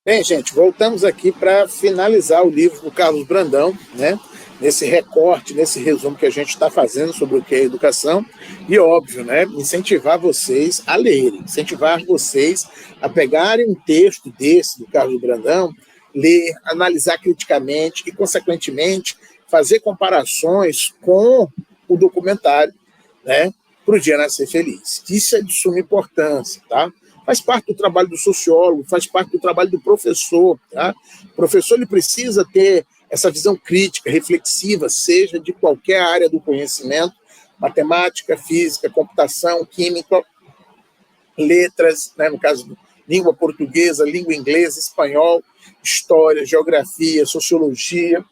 Bem, gente, voltamos aqui para finalizar o livro do Carlos Brandão, né? Nesse recorte, nesse resumo que a gente está fazendo sobre o que é educação. E, óbvio, né? Incentivar vocês a lerem, incentivar vocês a pegarem um texto desse, do Carlos Brandão, ler, analisar criticamente e, consequentemente, fazer comparações com o documentário, né? Para o Dia Nascer Feliz. Isso é de suma importância, tá? Faz parte do trabalho do sociólogo, faz parte do trabalho do professor. Tá? O professor ele precisa ter essa visão crítica, reflexiva, seja de qualquer área do conhecimento, matemática, física, computação, química, letras, né? No caso, língua portuguesa, língua inglesa, espanhol, história, geografia, sociologia,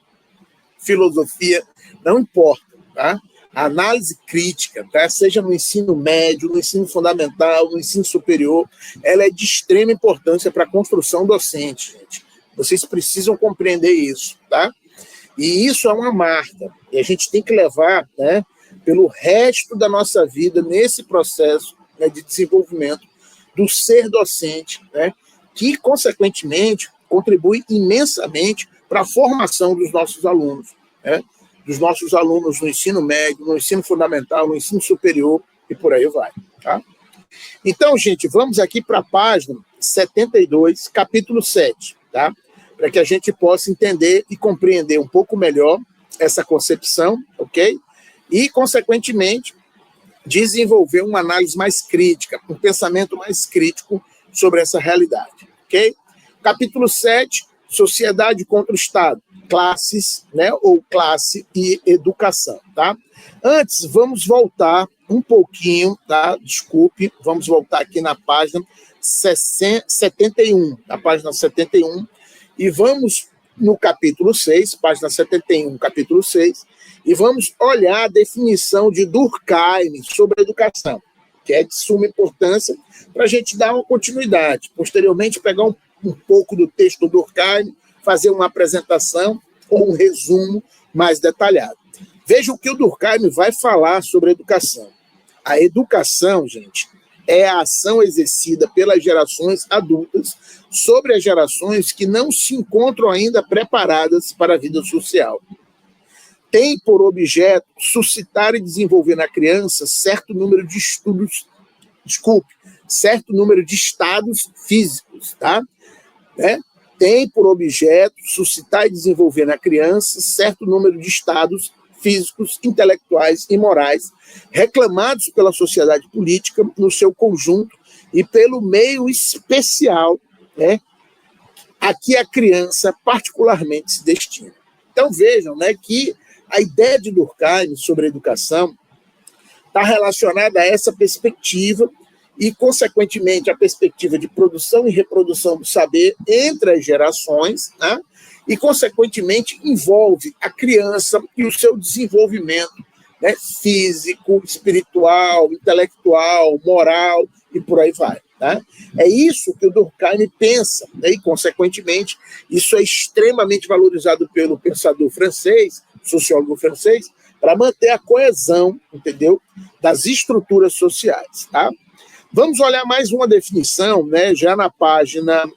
filosofia, não importa, tá? A análise crítica, tá? Seja no ensino médio, no ensino fundamental, no ensino superior, ela é de extrema importância para a construção docente, gente. Vocês precisam compreender isso, tá? E isso é uma marca, e a gente tem que levar, né, pelo resto da nossa vida nesse processo, né, de desenvolvimento do ser docente, né, que, consequentemente, contribui imensamente para a formação dos nossos alunos, né? Dos nossos alunos no ensino médio, no ensino fundamental, no ensino superior e por aí vai. Tá? Então, gente, vamos aqui para a página 72, capítulo 7, tá? Para que a gente possa entender e compreender um pouco melhor essa concepção, ok? E, consequentemente, desenvolver uma análise mais crítica, um pensamento mais crítico sobre essa realidade, ok? Capítulo 7, Sociedade contra o Estado, classes, né, ou classe e educação, tá? Antes, vamos voltar um pouquinho, tá? Desculpe, vamos voltar aqui na página 71, na página 71, e vamos no capítulo 6, página 71, capítulo 6, e vamos olhar a definição de Durkheim sobre a educação, que é de suma importância para a gente dar uma continuidade. Posteriormente, pegar um pouco do texto do Durkheim, fazer uma apresentação ou um resumo mais detalhado. Veja o que o Durkheim vai falar sobre a educação. A educação, gente, é a ação exercida pelas gerações adultas sobre as gerações que não se encontram ainda preparadas para a vida social. Tem por objeto suscitar e desenvolver na criança certo número de certo número de estados físicos, tá? Tem por objeto suscitar e desenvolver na criança certo número de estados físicos, intelectuais e morais reclamados pela sociedade política no seu conjunto e pelo meio especial, né, a que a criança particularmente se destina. Então vejam, né, que a ideia de Durkheim sobre a educação está relacionada a essa perspectiva e, consequentemente, a perspectiva de produção e reprodução do saber entre as gerações, né? E, consequentemente, envolve a criança e o seu desenvolvimento, né, físico, espiritual, intelectual, moral e por aí vai. Né? É isso que o Durkheim pensa, né? E, consequentemente, isso é extremamente valorizado pelo pensador francês, sociólogo francês, para manter a coesão, entendeu, das estruturas sociais. Tá? Vamos olhar mais uma definição, né, já na página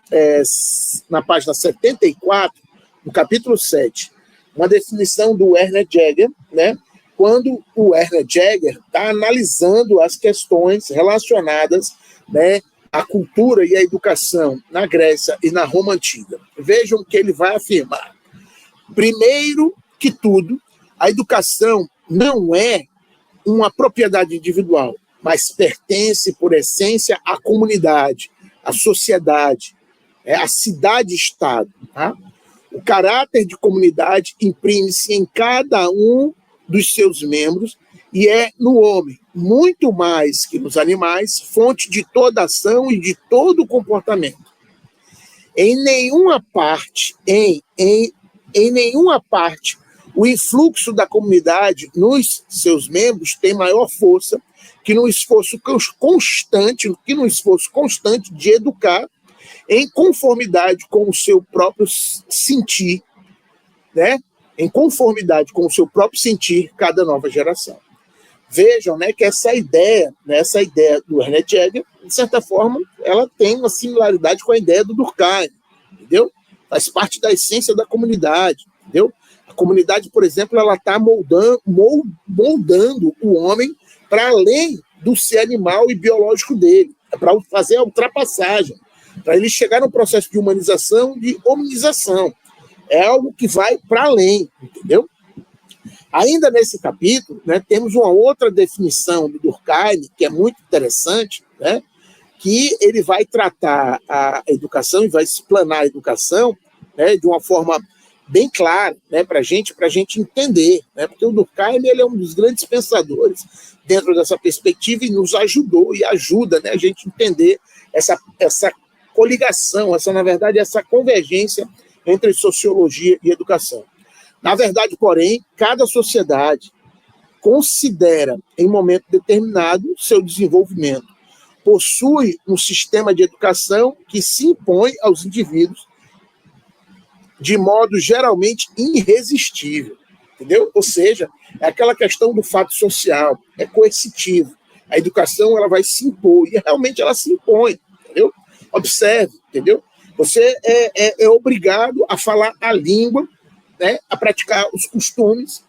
74, no capítulo 7, uma definição do Ernest Jäger, né, quando o Ernest Jäger está analisando as questões relacionadas, né, à cultura e à educação na Grécia e na Roma Antiga. Vejam o que ele vai afirmar. Primeiro que tudo, a educação não é uma propriedade individual, mas pertence, por essência, à comunidade, à sociedade, à cidade-estado. Tá? O caráter de comunidade imprime-se em cada um dos seus membros e é no homem, muito mais que nos animais, fonte de toda ação e de todo comportamento. Em nenhuma parte, o influxo da comunidade nos seus membros tem maior força que no esforço constante de educar em conformidade com o seu próprio sentir, né? Em conformidade com o seu próprio sentir, cada nova geração. Vejam, né, que essa ideia do Ernest Jäger, de certa forma, ela tem uma similaridade com a ideia do Durkheim, entendeu? Faz parte da essência da comunidade, entendeu? A comunidade, por exemplo, ela está moldando o homem para além do ser animal e biológico dele, para fazer a ultrapassagem, para ele chegar no processo de humanização, de hominização. É algo que vai para além, entendeu? Ainda nesse capítulo, né, temos uma outra definição do Durkheim, que é muito interessante, né, que ele vai tratar a educação e vai explanar a educação, né, de uma forma bem clara, né, para a gente entender, né, porque o Durkheim ele é um dos grandes pensadores dentro dessa perspectiva e nos ajudou e ajuda, né, a gente entender essa coligação, na verdade, essa convergência entre sociologia e educação. Na verdade, porém, cada sociedade considera, em momento determinado, seu desenvolvimento. Possui um sistema de educação que se impõe aos indivíduos de modo geralmente irresistível, entendeu? Ou seja, é aquela questão do fato social, é coercitivo. A educação ela vai se impor, e realmente ela se impõe, entendeu? Observe, entendeu? Você é obrigado a falar a língua, né, a praticar os costumes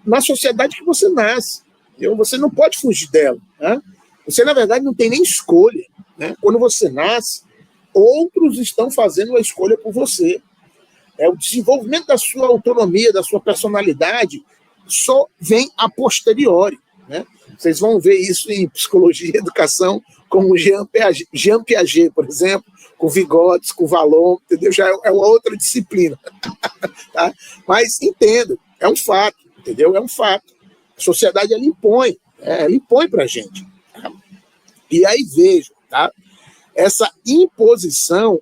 na sociedade que você nasce. Entendeu? Você não pode fugir dela. Né? Você, na verdade, não tem nem escolha. Né? Quando você nasce, outros estão fazendo a escolha por você. O desenvolvimento da sua autonomia, da sua personalidade, só vem a posteriori. Né? Vocês vão ver isso em psicologia e educação, como Jean Piaget, por exemplo, com Vygotsky, com Vallon, entendeu? Já é uma outra disciplina. Tá? Mas entendo, é um fato, entendeu? É um fato. A sociedade ela impõe para a gente. Tá? E aí vejo, tá? Essa imposição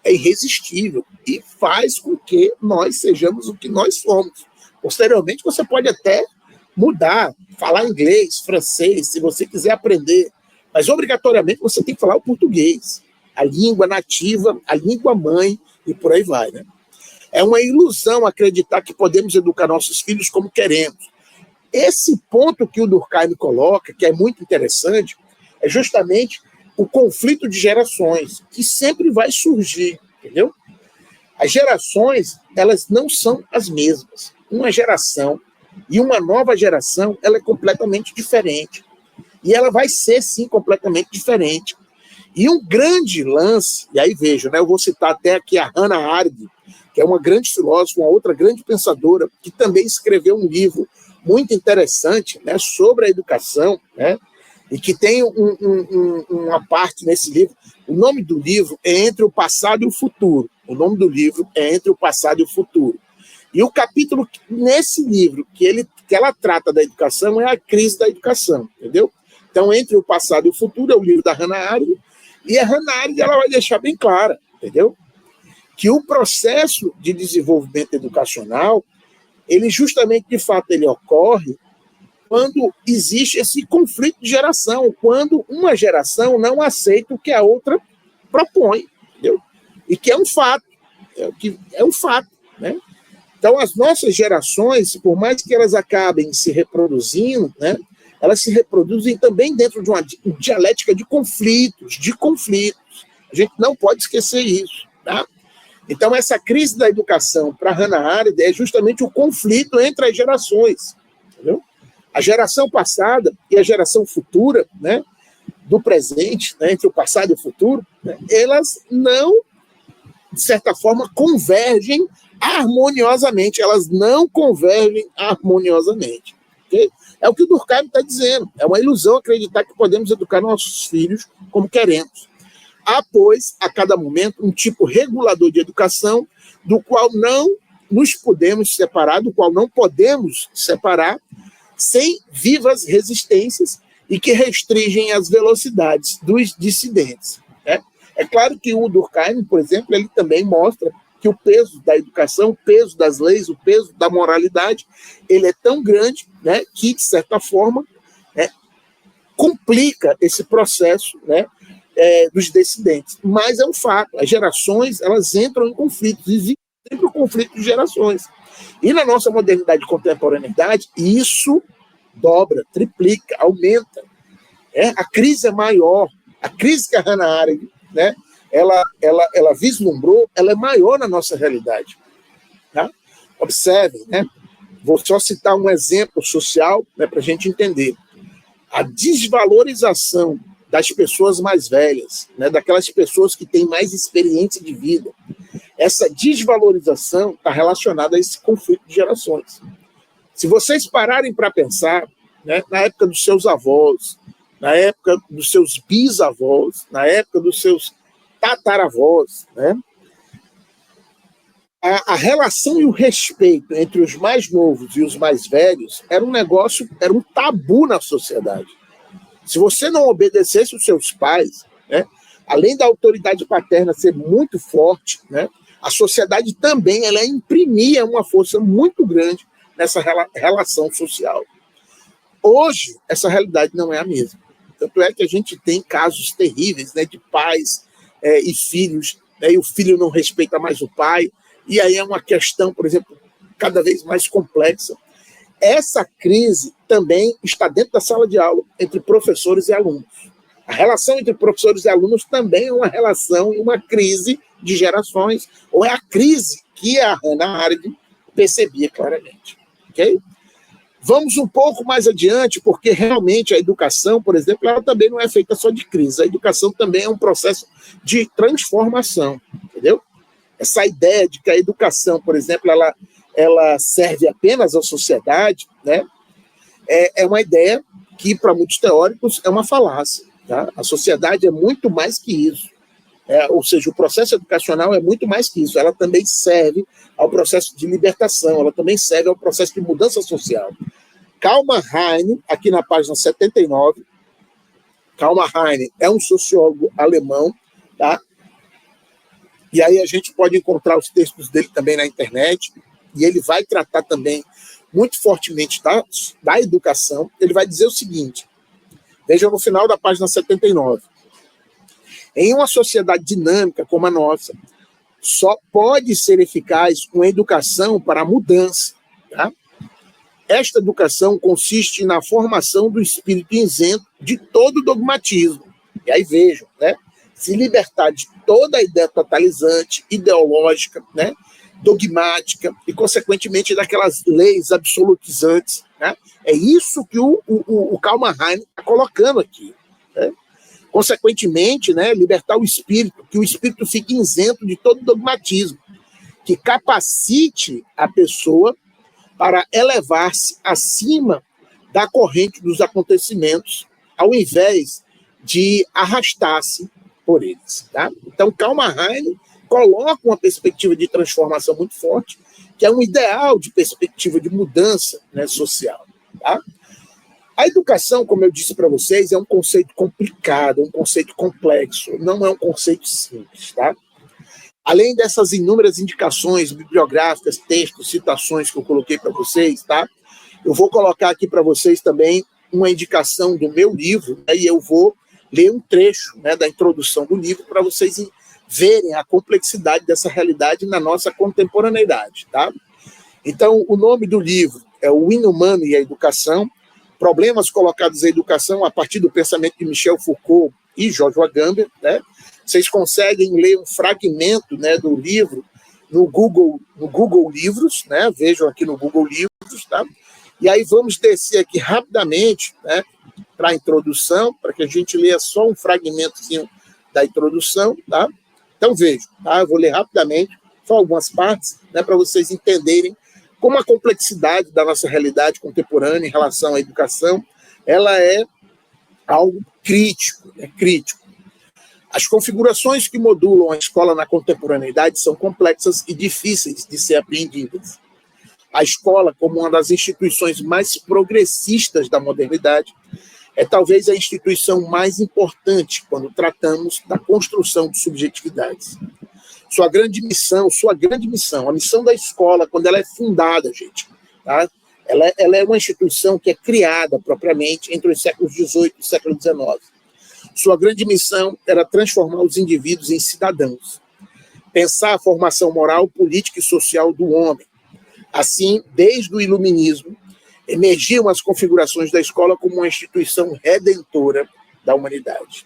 é irresistível e faz com que nós sejamos o que nós somos. Posteriormente, você pode até mudar, falar inglês, francês, se você quiser aprender, mas obrigatoriamente você tem que falar o português, a língua nativa, a língua mãe e por aí vai, né? É uma ilusão acreditar que podemos educar nossos filhos como queremos. Esse ponto que o Durkheim coloca, que é muito interessante, é justamente o conflito de gerações, que sempre vai surgir, entendeu? As gerações, elas não são as mesmas. Uma geração e uma nova geração, ela é completamente diferente. E ela vai ser, sim, completamente diferente. E um grande lance, e aí vejo, né, eu vou citar até aqui a Hannah Arendt, que é uma grande filósofa, uma outra grande pensadora, que também escreveu um livro muito interessante, né, sobre a educação, né, e que tem uma parte nesse livro. O nome do livro é Entre o Passado e o Futuro. O nome do livro é Entre o Passado e o Futuro. E o capítulo nesse livro que ela trata da educação é a crise da educação, entendeu? Então, Entre o Passado e o Futuro é o livro da Hannah Arendt, e a Hannah Arendt ela vai deixar bem clara, entendeu? Que o processo de desenvolvimento educacional, ele justamente, de fato, ele ocorre quando existe esse conflito de geração, quando uma geração não aceita o que a outra propõe, entendeu? E que é um fato, né? Então, as nossas gerações, por mais que elas acabem se reproduzindo, né, elas se reproduzem também dentro de uma dialética de conflitos. A gente não pode esquecer isso, tá? Então, essa crise da educação para Hannah Arendt é justamente o conflito entre as gerações, entendeu? A geração passada e a geração futura, né, do presente, né, entre o passado e o futuro, né, elas não, de certa forma, convergem harmoniosamente. Elas não convergem harmoniosamente. Okay? É o que o Durkheim está dizendo. É uma ilusão acreditar que podemos educar nossos filhos como queremos. Há, pois, a cada momento, um tipo regulador de educação do qual não nos podemos separar, do qual não podemos separar, sem vivas resistências e que restringem as velocidades dos dissidentes. Né? É claro que o Durkheim, por exemplo, ele também mostra que o peso da educação, o peso das leis, o peso da moralidade, ele é tão grande, né, que, de certa forma, complica esse processo, né, dos dissidentes. Mas é um fato, as gerações elas entram em conflitos, existe sempre um conflito de gerações. E na nossa modernidade e contemporaneidade, isso dobra, triplica, aumenta. A crise é maior. A crise que a Hannah Arendt, né, ela vislumbrou, ela é maior na nossa realidade. Tá? Observem, né? Vou só citar um exemplo social, né, para a gente entender. A desvalorização das pessoas mais velhas, né, daquelas pessoas que têm mais experiência de vida. Essa desvalorização está relacionada a esse conflito de gerações. Se vocês pararem para pensar, né, na época dos seus avós, na época dos seus bisavós, na época dos seus tataravós, né, a relação e o respeito entre os mais novos e os mais velhos era um negócio, era um tabu na sociedade. Se você não obedecesse os seus pais, né, além da autoridade paterna ser muito forte, né, a sociedade também ela imprimia uma força muito grande nessa relação social. Hoje, essa realidade não é a mesma. Tanto é que a gente tem casos terríveis, né, de pais e filhos, né, e o filho não respeita mais o pai, e aí é uma questão, por exemplo, cada vez mais complexa. Essa crise também está dentro da sala de aula, entre professores e alunos. A relação entre professores e alunos também é uma relação e uma crise de gerações, ou é a crise que a Hannah Arendt percebia claramente. Okay? Vamos um pouco mais adiante, porque realmente a educação, por exemplo, ela também não é feita só de crise. A educação também é um processo de transformação, entendeu? Essa ideia de que a educação, por exemplo, ela serve apenas à sociedade, né, é uma ideia que, para muitos teóricos, é uma falácia. Tá? A sociedade é muito mais que isso. Ou seja, o processo educacional é muito mais que isso. Ela também serve ao processo de libertação, ela também serve ao processo de mudança social. Kalman Heine, aqui na página 79, Kalman Heine é um sociólogo alemão, tá? E aí a gente pode encontrar os textos dele também na internet, e ele vai tratar também muito fortemente da educação. Ele vai dizer o seguinte, veja no final da página 79. Em uma sociedade dinâmica como a nossa, só pode ser eficaz uma educação para a mudança. Tá? Esta educação consiste na formação do espírito isento de todo dogmatismo. E aí vejam, né? Se libertar de toda a ideia totalizante, ideológica, né, dogmática e, consequentemente, daquelas leis absolutizantes. Né? É isso que o Kalman Heine está colocando aqui. Né? Consequentemente, né, libertar o espírito, que o espírito fique isento de todo dogmatismo, que capacite a pessoa para elevar-se acima da corrente dos acontecimentos, ao invés de arrastar-se por eles. Tá? Então, Kalman Heine coloca uma perspectiva de transformação muito forte, que é um ideal de perspectiva de mudança, né, social. Tá? A educação, como eu disse para vocês, é um conceito complicado, um conceito complexo, não é um conceito simples. Tá? Além dessas inúmeras indicações bibliográficas, textos, citações que eu coloquei para vocês, tá? Eu vou colocar aqui para vocês também uma indicação do meu livro, né, e eu vou ler um trecho, né, da introdução do livro para vocês verem a complexidade dessa realidade na nossa contemporaneidade. Tá? Então, o nome do livro é O Inumano e a Educação, Problemas Colocados à Educação a partir do pensamento de Michel Foucault e Joshua Gamber. Né? Vocês conseguem ler um fragmento, né, do livro no Google Livros, né? Vejam aqui no Google Livros, tá? E aí vamos descer aqui rapidamente, né, para a introdução, para que a gente leia só um fragmentozinho da introdução, tá? Então vejam, tá? Eu vou ler rapidamente, só algumas partes, né, para vocês entenderem como a complexidade da nossa realidade contemporânea em relação à educação, ela é algo crítico, é crítico. As configurações que modulam a escola na contemporaneidade são complexas e difíceis de ser apreendidas. A escola, como uma das instituições mais progressistas da modernidade, é talvez a instituição mais importante quando tratamos da construção de subjetividades. Sua grande missão, a missão da escola, quando ela é fundada, gente, tá? Ela é uma instituição que é criada propriamente entre os séculos XVIII e século XIX. Sua grande missão era transformar os indivíduos em cidadãos, pensar a formação moral, política e social do homem. Assim, desde o Iluminismo, emergiam as configurações da escola como uma instituição redentora da humanidade.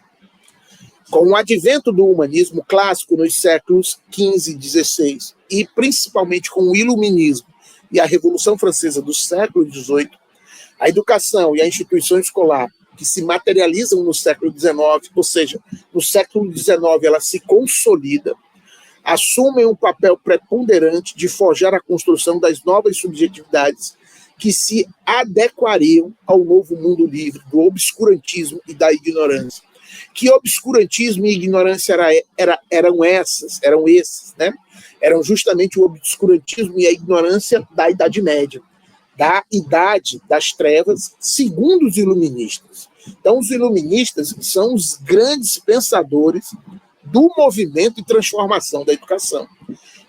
Com o advento do humanismo clássico nos séculos XV e XVI, e principalmente com o iluminismo e a Revolução Francesa do século XVIII, a educação e a instituição escolar que se materializam no século XIX, ou seja, no século XIX ela se consolida, assumem um papel preponderante de forjar a construção das novas subjetividades que se adequariam ao novo mundo livre do obscurantismo e da ignorância. Que obscurantismo e ignorância eram esses, né? Eram justamente o obscurantismo e a ignorância da Idade Média, da Idade das Trevas, segundo os iluministas. Então, os iluministas são os grandes pensadores do movimento de transformação da educação.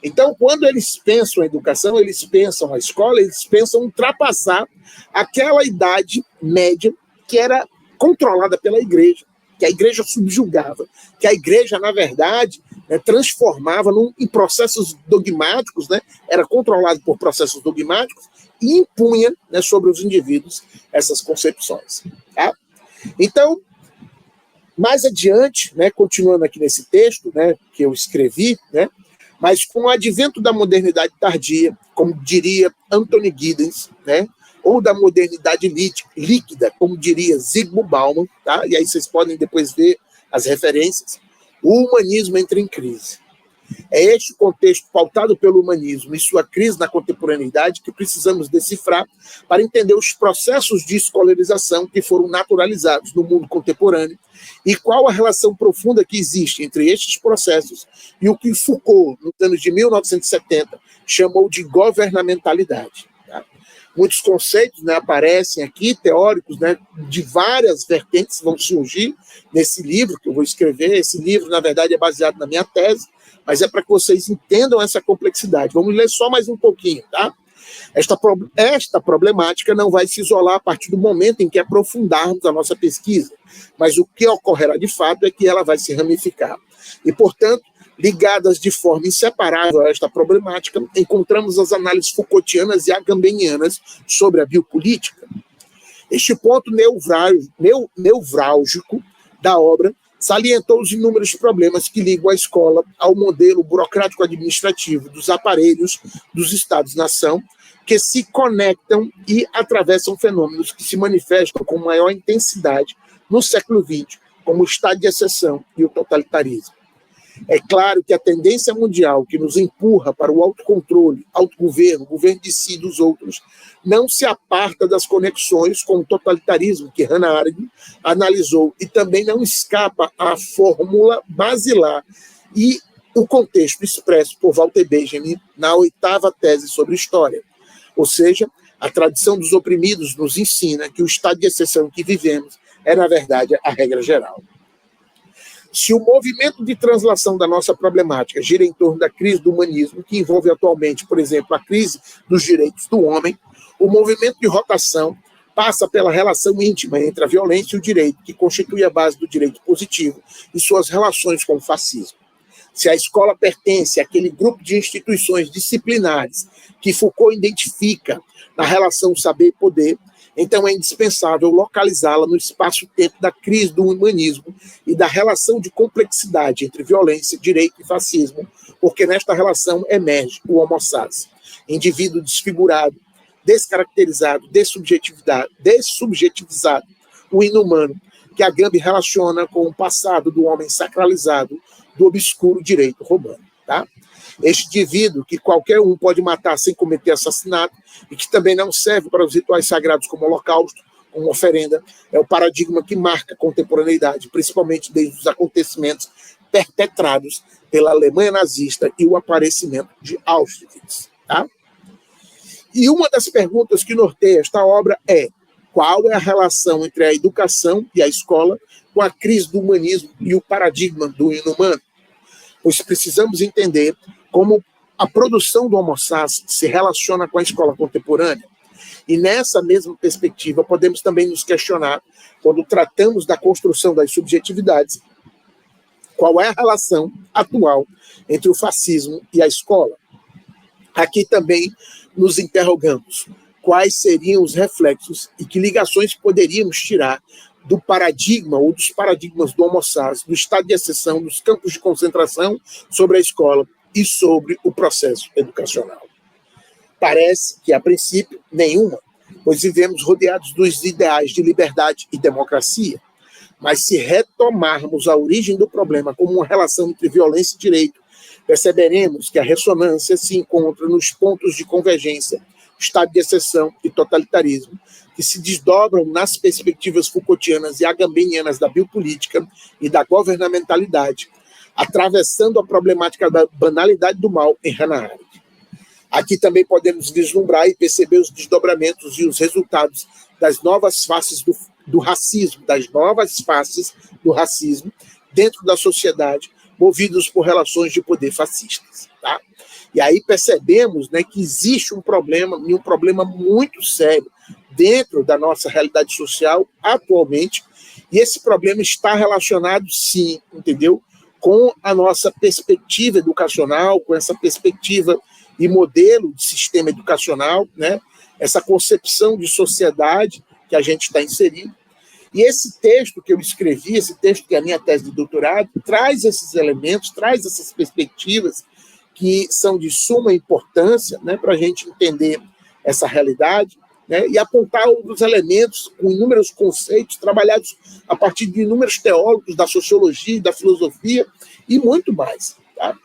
Então, quando eles pensam a educação, eles pensam a escola, eles pensam ultrapassar aquela Idade Média que era controlada pela igreja, que a igreja subjugava, que a igreja, na verdade, transformava em processos dogmáticos, né, era controlado por processos dogmáticos e impunha, né, sobre os indivíduos essas concepções. Tá? Então, mais adiante, né, continuando aqui nesse texto, né, que eu escrevi, né, mas com o advento da modernidade tardia, como diria Anthony Giddens, né, ou da modernidade líquida, como diria Zygmunt Bauman, tá? E aí vocês podem depois ver as referências, o humanismo entra em crise. É este contexto pautado pelo humanismo e sua crise na contemporaneidade que precisamos decifrar para entender os processos de escolarização que foram naturalizados no mundo contemporâneo e qual a relação profunda que existe entre estes processos e o que Foucault, nos anos de 1970, chamou de governamentalidade. Tá? Muitos conceitos, né, aparecem aqui, teóricos, né, de várias vertentes vão surgir nesse livro que eu vou escrever. Esse livro, na verdade, é baseado na minha tese, mas é para que vocês entendam essa complexidade. Vamos ler só mais um pouquinho, tá? Esta problemática não vai se isolar a partir do momento em que aprofundarmos a nossa pesquisa, mas o que ocorrerá de fato é que ela vai se ramificar. E, portanto, ligadas de forma inseparável a esta problemática, encontramos as análises Foucaultianas e agambenianas sobre a biopolítica. Este ponto nevrálgico da obra salientou os inúmeros problemas que ligam a escola ao modelo burocrático-administrativo dos aparelhos dos Estados-nação, que se conectam e atravessam fenômenos que se manifestam com maior intensidade no século XX, como o estado de exceção e o totalitarismo. É claro que a tendência mundial que nos empurra para o autocontrole, autogoverno, governo de si e dos outros, não se aparta das conexões com o totalitarismo que Hannah Arendt analisou e também não escapa à fórmula basilar e o contexto expresso por Walter Benjamin na 8ª tese sobre história. Ou seja, a tradição dos oprimidos nos ensina que o estado de exceção em que vivemos é, na verdade, a regra geral. Se o movimento de translação da nossa problemática gira em torno da crise do humanismo, que envolve atualmente, por exemplo, a crise dos direitos do homem, o movimento de rotação passa pela relação íntima entre a violência e o direito, que constitui a base do direito positivo e suas relações com o fascismo. Se a escola pertence àquele grupo de instituições disciplinares que Foucault identifica na relação saber-poder, então é indispensável localizá-la no espaço-tempo da crise do humanismo e da relação de complexidade entre violência, direito e fascismo, porque nesta relação emerge o homo sapiens, indivíduo desfigurado, descaracterizado, dessubjetivizado, o inumano, que a Gambi relaciona com o passado do homem sacralizado do obscuro direito romano. Tá? Este indivíduo, que qualquer um pode matar sem cometer assassinato, e que também não serve para os rituais sagrados como holocausto, como oferenda, é o paradigma que marca a contemporaneidade, principalmente desde os acontecimentos perpetrados pela Alemanha nazista e o aparecimento de Auschwitz. Tá? E uma das perguntas que norteia esta obra é: qual é a relação entre a educação e a escola com a crise do humanismo e o paradigma do inumano? Pois precisamos entender como a produção do Homo sapiens se relaciona com a escola contemporânea. E nessa mesma perspectiva, podemos também nos questionar, quando tratamos da construção das subjetividades, qual é a relação atual entre o fascismo e a escola. Aqui também nos interrogamos quais seriam os reflexos e que ligações poderíamos tirar do paradigma ou dos paradigmas do Homo sapiens, do estado de exceção, dos campos de concentração sobre a escola e sobre o processo educacional. Parece que, a princípio, nenhuma, pois vivemos rodeados dos ideais de liberdade e democracia. Mas se retomarmos a origem do problema como uma relação entre violência e direito, perceberemos que a ressonância se encontra nos pontos de convergência, estado de exceção e totalitarismo, que se desdobram nas perspectivas Foucaultianas e agambenianas da biopolítica e da governamentalidade, atravessando a problemática da banalidade do mal em Hannah Arendt. Aqui também podemos vislumbrar e perceber os desdobramentos e os resultados das novas faces do racismo, dentro da sociedade, movidos por relações de poder fascistas. Tá? E aí percebemos, né, que existe um problema muito sério dentro da nossa realidade social atualmente, e esse problema está relacionado, sim, entendeu? Com a nossa perspectiva educacional, com essa perspectiva e modelo de sistema educacional, né? Essa concepção de sociedade que a gente está inserido. E esse texto que eu escrevi, esse texto que é a minha tese de doutorado, traz esses elementos, traz essas perspectivas que são de suma importância, né, para a gente entender essa realidade, né, e apontar outros elementos com inúmeros conceitos trabalhados a partir de inúmeros teólogos da sociologia, da filosofia e muito mais. Tá?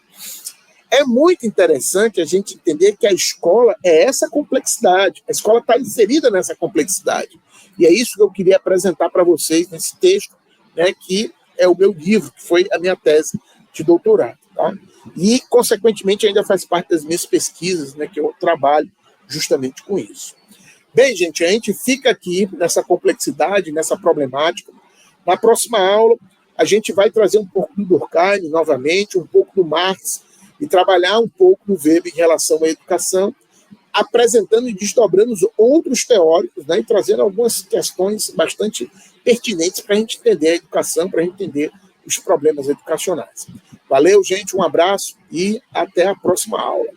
É muito interessante a gente entender que a escola é essa complexidade, a escola está inserida nessa complexidade. E é isso que eu queria apresentar para vocês nesse texto, né, que é o meu livro, que foi a minha tese de doutorado. Tá? E, consequentemente, ainda faz parte das minhas pesquisas, né, que eu trabalho justamente com isso. Bem, gente, a gente fica aqui nessa complexidade, nessa problemática. Na próxima aula, a gente vai trazer um pouco do Durkheim novamente, um pouco do Marx, e trabalhar um pouco do Weber em relação à educação, apresentando e desdobrando os outros teóricos, né, e trazendo algumas questões bastante pertinentes para a gente entender a educação, para a gente entender os problemas educacionais. Valeu, gente, um abraço e até a próxima aula.